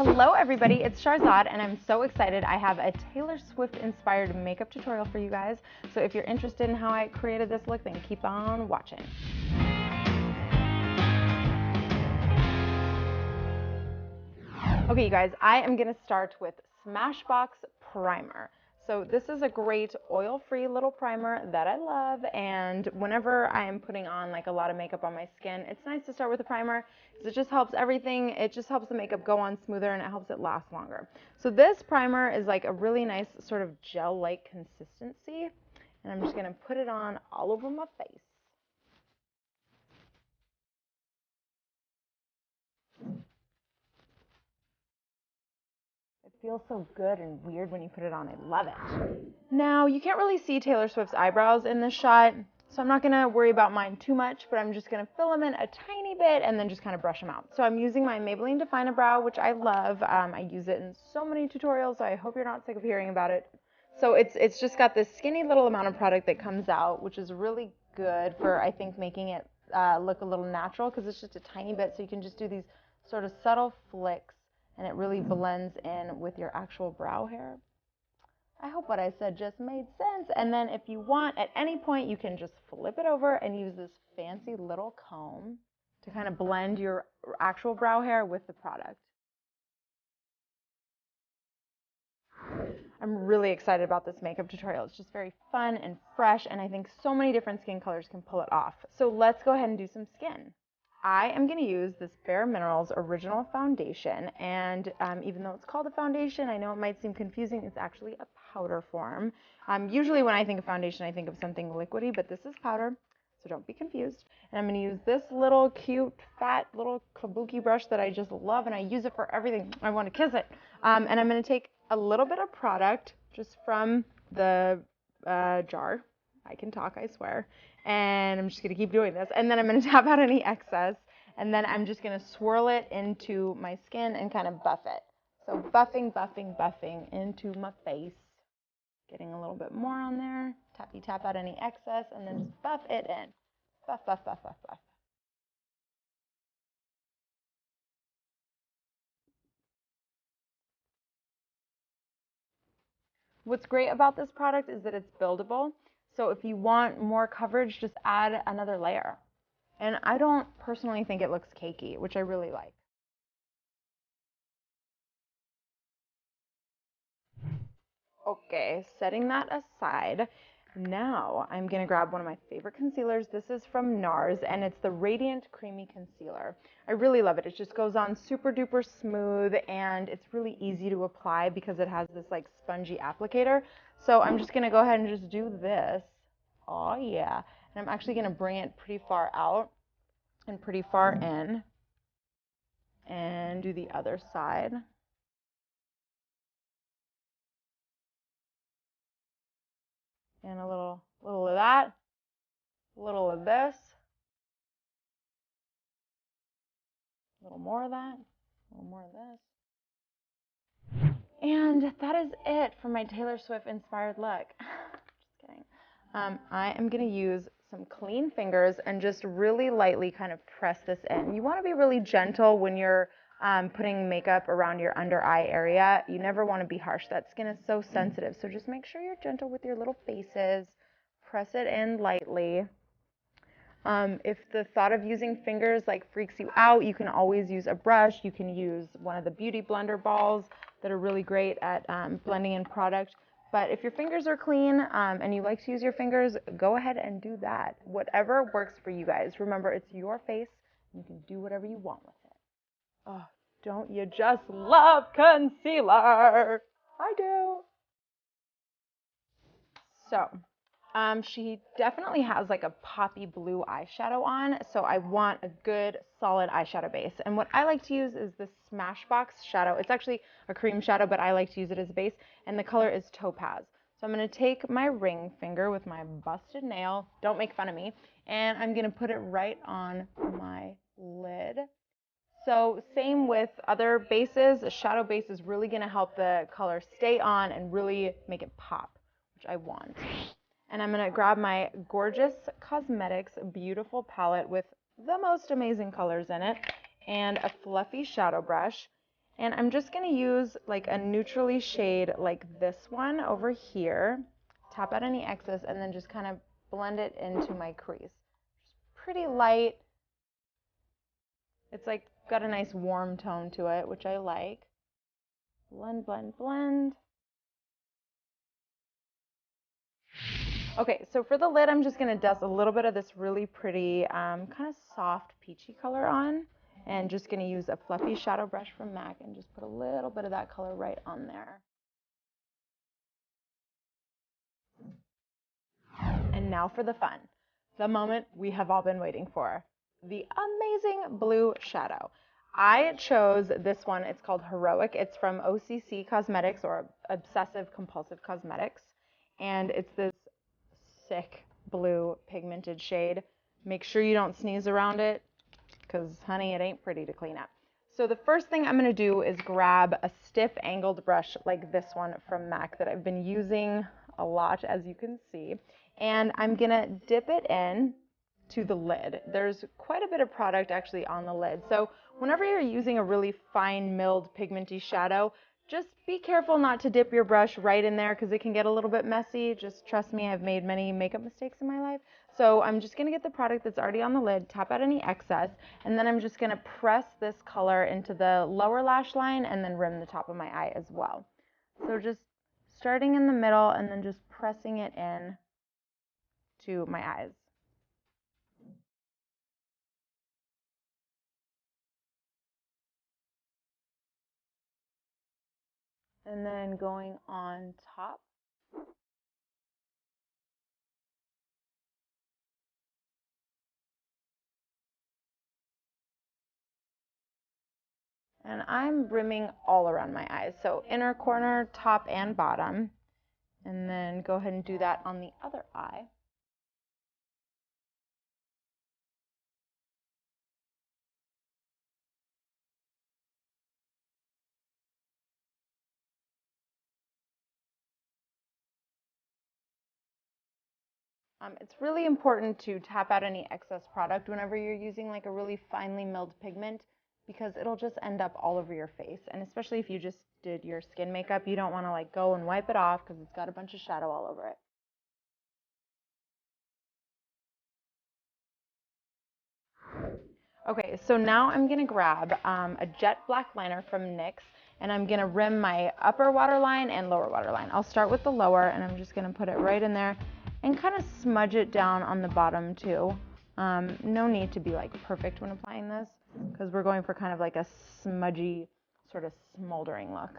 Hello everybody, it's Sharzad and I'm so excited. I have a Taylor Swift inspired makeup tutorial for you guys. So if you're interested in how I created this look, then keep on watching. Okay you guys, I am going to start with Smashbox Primer. So this is a great oil-free little primer that I love, and whenever I am putting on like a lot of makeup on my skin, it's nice to start with a primer because it just helps everything. It just helps the makeup go on smoother and it helps it last longer. So this primer is like a really nice sort of gel-like consistency, and I'm just going to put it on all over my face. It feels so good and weird when you put it on. I love it. Now, you can't really see Taylor Swift's eyebrows in this shot, so I'm not going to worry about mine too much, but I'm just going to fill them in a tiny bit and then just kind of brush them out. So I'm using my Maybelline Define-A-Brow, which I love. I use it in so many tutorials, so I hope you're not sick of hearing about it. So it's just got this skinny little amount of product that comes out, which is really good for, I think, making it look a little natural, because it's just a tiny bit, so you can just do these sort of subtle flicks, and it really blends in with your actual brow hair. I hope what I said just made sense. And then if you want, at any point, you can just flip it over and use this fancy little comb to kind of blend your actual brow hair with the product. I'm really excited about this makeup tutorial. It's just very fun and fresh, and I think so many different skin colors can pull it off. So let's go ahead and do some skin. I am going to use this Bare Minerals Original Foundation, and even though it's called a foundation, I know it might seem confusing. It's actually a powder form. Usually when I think of foundation, I think of something liquidy, but this is powder, so don't be confused. And I'm going to use this little cute, fat, little kabuki brush that I just love, and I use it for everything. I want to kiss it. And I'm going to take a little bit of product just from the jar. I can talk, I swear. And I'm just going to keep doing this. And then I'm going to tap out any excess. And then I'm just going to swirl it into my skin and kind of buff it. So buffing, buffing, buffing into my face. Getting a little bit more on there. Tappy tap out any excess and then just buff it in. Buff, buff, buff, buff, buff. What's great about this product is that it's buildable. So if you want more coverage, just add another layer. And I don't personally think it looks cakey, which I really like. Okay, setting that aside, now I'm going to grab one of my favorite concealers. This is from NARS, and it's the Radiant Creamy Concealer. I really love it. It just goes on super duper smooth, and it's really easy to apply because it has this like spongy applicator. So I'm just going to go ahead and just do this. Oh yeah. And I'm actually going to bring it pretty far out and pretty far in, and do the other side. And a little of that, a little of this, a little more of that, a little more of this. And that is it for my Taylor Swift inspired look. Just kidding. I am going to use some clean fingers and just really lightly kind of press this in. You want to be really gentle when you're putting makeup around your under eye area. You never want to be harsh. That skin is so sensitive. So just make sure you're gentle with your little faces. Press it in lightly. If the thought of using fingers like freaks you out, you can always use a brush. You can use one of the beauty blender balls that are really great at blending in product. But if your fingers are clean and you like to use your fingers, go ahead and do that. Whatever works for you guys. Remember, it's your face. You can do whatever you want with it. Oh, don't you just love concealer? I do. So, she definitely has like a poppy blue eyeshadow on, so I want a good solid eyeshadow base. And what I like to use is the Smashbox shadow. It's actually a cream shadow, but I like to use it as a base, and the color is Topaz. So I'm going to take my ring finger with my busted nail, don't make fun of me, and I'm going to put it right on my lid. So same with other bases, a shadow base is really going to help the color stay on and really make it pop, which I want. And I'm going to grab my Gorgeous Cosmetics beautiful palette with the most amazing colors in it and a fluffy shadow brush. And I'm just going to use like a neutrally shade like this one over here, tap out any excess, and then just kind of blend it into my crease. Just pretty light. It's like got a nice warm tone to it, which I like. Blend, blend, blend. Okay, so for the lid, I'm just going to dust a little bit of this really pretty kind of soft peachy color on, and just going to use a fluffy shadow brush from MAC and just put a little bit of that color right on there. And now for the fun, the moment we have all been waiting for, the amazing blue shadow. I chose this one. It's called Heroic. It's from OCC Cosmetics, or Obsessive Compulsive Cosmetics, and it's this sick blue pigmented shade. Make sure you don't sneeze around it, because honey, it ain't pretty to clean up. So the first thing I'm going to do is grab a stiff angled brush like this one from MAC that I've been using a lot, as you can see, and I'm going to dip it in to the lid. There's quite a bit of product actually on the lid, so whenever you're using a really fine milled pigmenty shadow, just be careful not to dip your brush right in there, because it can get a little bit messy. Just trust me, I've made many makeup mistakes in my life. So I'm just going to get the product that's already on the lid, tap out any excess, and then I'm just going to press this color into the lower lash line and then rim the top of my eye as well. So just starting in the middle and then just pressing it in to my eyes. And then going on top. And I'm rimming all around my eyes, so inner corner, top, and bottom. And then go ahead and do that on the other eye. It's really important to tap out any excess product whenever you're using like a really finely milled pigment, because it'll just end up all over your face. And especially if you just did your skin makeup, you don't want to like go and wipe it off because it's got a bunch of shadow all over it. Okay, so now I'm going to grab a jet black liner from NYX, and I'm going to rim my upper waterline and lower waterline. I'll start with the lower, and I'm just going to put it right in there and kind of smudge it down on the bottom too. No need to be like perfect when applying this, because we're going for kind of like a smudgy, sort of smoldering look.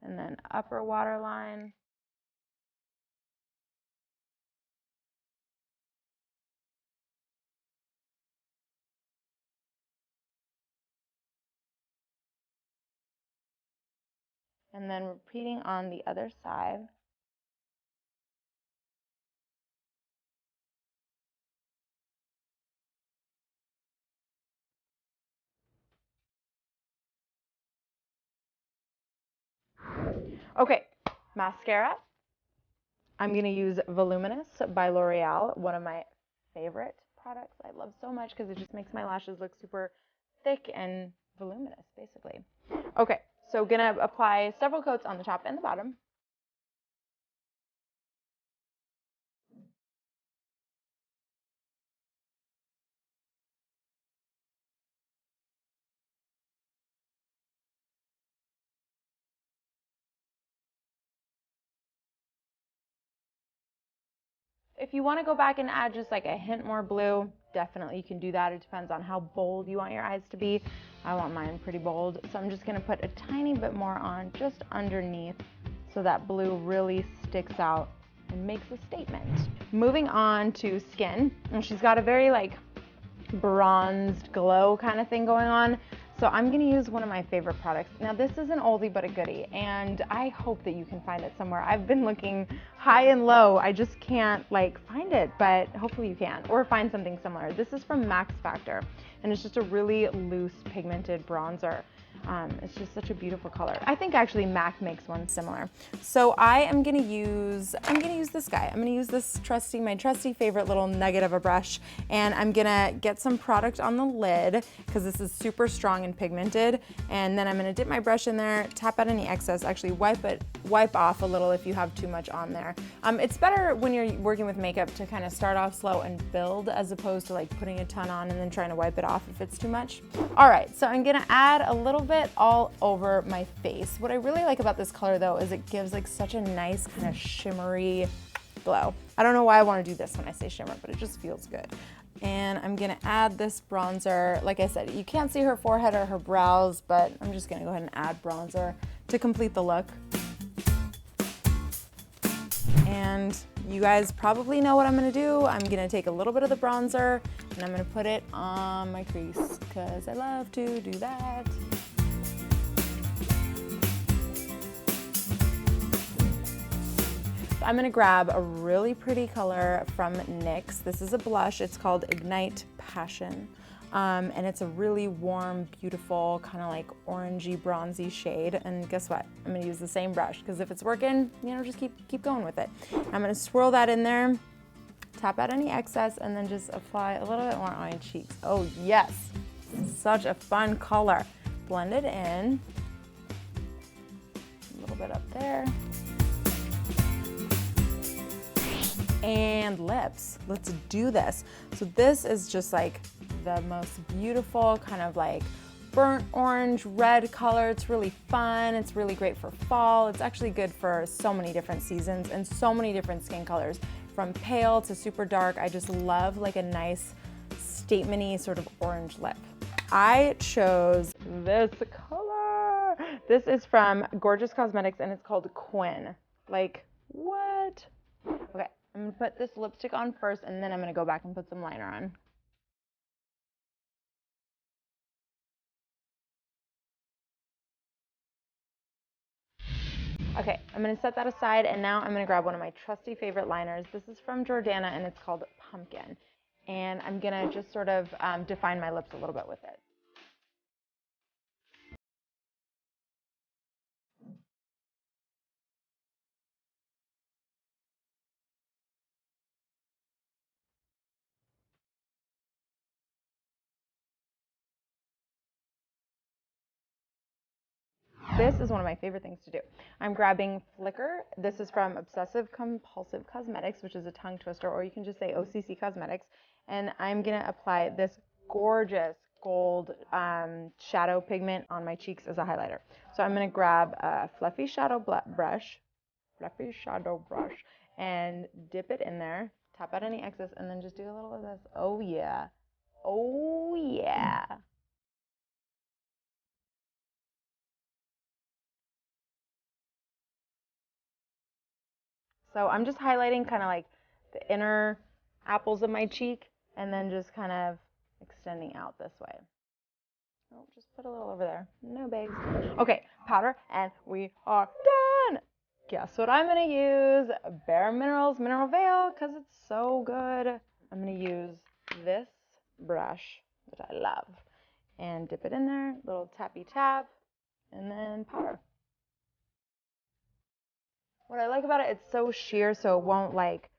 And then upper waterline. And then repeating on the other side. Okay, mascara. I'm going to use Voluminous by L'Oreal, one of my favorite products I love so much because it just makes my lashes look super thick and voluminous, basically. Okay, so going to apply several coats on the top and the bottom. If you want to go back and add just like a hint more blue, definitely you can do that. It depends on how bold you want your eyes to be. I want mine pretty bold, so I'm just going to put a tiny bit more on just underneath so that blue really sticks out and makes a statement. Moving on to skin, and she's got a very like bronzed glow kind of thing going on. So I'm going to use one of my favorite products. Now this is an oldie but a goodie, and I hope that you can find it somewhere. I've been looking high and low. I just can't like find it, but hopefully you can, or find something similar. This is from Max Factor, and it's just a really loose pigmented bronzer. It's just such a beautiful color. I think actually MAC makes one similar. So I'm gonna use this guy. I'm gonna use this my trusty favorite little nugget of a brush, and I'm gonna get some product on the lid because this is super strong and pigmented. And then I'm gonna dip my brush in there, tap out any excess, actually wipe off a little if you have too much on there. It's better when you're working with makeup to kind of start off slow and build, as opposed to like putting a ton on and then trying to wipe it off if it's too much. All right, so I'm gonna add a little bit all over my face. What I really like about this color though is it gives like such a nice kind of shimmery glow. I don't know why I want to do this when I say shimmer, but it just feels good. And I'm gonna add this bronzer. Like I said, you can't see her forehead or her brows, but I'm just gonna go ahead and add bronzer to complete the look. And you guys probably know what I'm gonna do. I'm gonna take a little bit of the bronzer and I'm gonna put it on my crease because I love to do that. I'm gonna grab a really pretty color from NYX. This is a blush, it's called Ignite Passion. And it's a really warm, beautiful, kind of like orangey, bronzy shade. And guess what? I'm gonna use the same brush, because if it's working, you know, just keep going with it. I'm gonna swirl that in there, tap out any excess, and then just apply a little bit more on my cheeks. Oh yes, such a fun color. Blend it in, a little bit up there. And lips, let's do this. So this is just like the most beautiful kind of like burnt orange red color. It's really fun. It's really great for fall. It's actually good for so many different seasons and so many different skin colors, from pale to super dark. I just love like a nice statement-y sort of orange lip. I chose this color. This is from Gorgeous Cosmetics and it's called Quinn. Like, what? Okay, I'm gonna put this lipstick on first and then I'm gonna go back and put some liner on. Okay, I'm gonna set that aside and now I'm gonna grab one of my trusty favorite liners. This is from Jordana and it's called Pumpkin. And I'm gonna just sort of define my lips a little bit with it. This is one of my favorite things to do. I'm grabbing Flicker. This is from Obsessive Compulsive Cosmetics, which is a tongue twister, or you can just say OCC Cosmetics. And I'm gonna apply this gorgeous gold shadow pigment on my cheeks as a highlighter. So I'm gonna grab a fluffy shadow brush, and dip it in there, tap out any excess, and then just do a little of this. Oh yeah, oh yeah. So I'm just highlighting kind of like the inner apples of my cheek and then just kind of extending out this way. Oh, just put a little over there. No bigs. Okay, powder, and we are done. Guess what I'm going to use? Bare Minerals Mineral Veil, because it's so good. I'm going to use this brush that I love and dip it in there, little tappy tap, and then powder. What I like about it, it's so sheer, so it won't like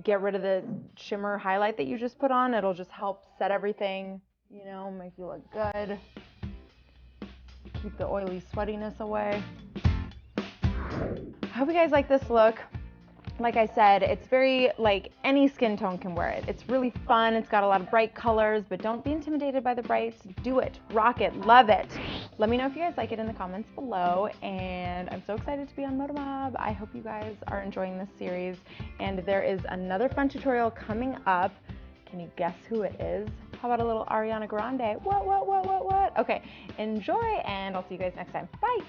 get rid of the shimmer highlight that you just put on. It'll just help set everything, you know, make you look good. Keep the oily sweatiness away. I hope you guys like this look. Like I said, it's very, like, any skin tone can wear it. It's really fun. It's got a lot of bright colors, but don't be intimidated by the brights. Do it. Rock it. Love it. Let me know if you guys like it in the comments below. And I'm so excited to be on ModaMob. I hope you guys are enjoying this series. And there is another fun tutorial coming up. Can you guess who it is? How about a little Ariana Grande? What? Okay, enjoy, and I'll see you guys next time. Bye.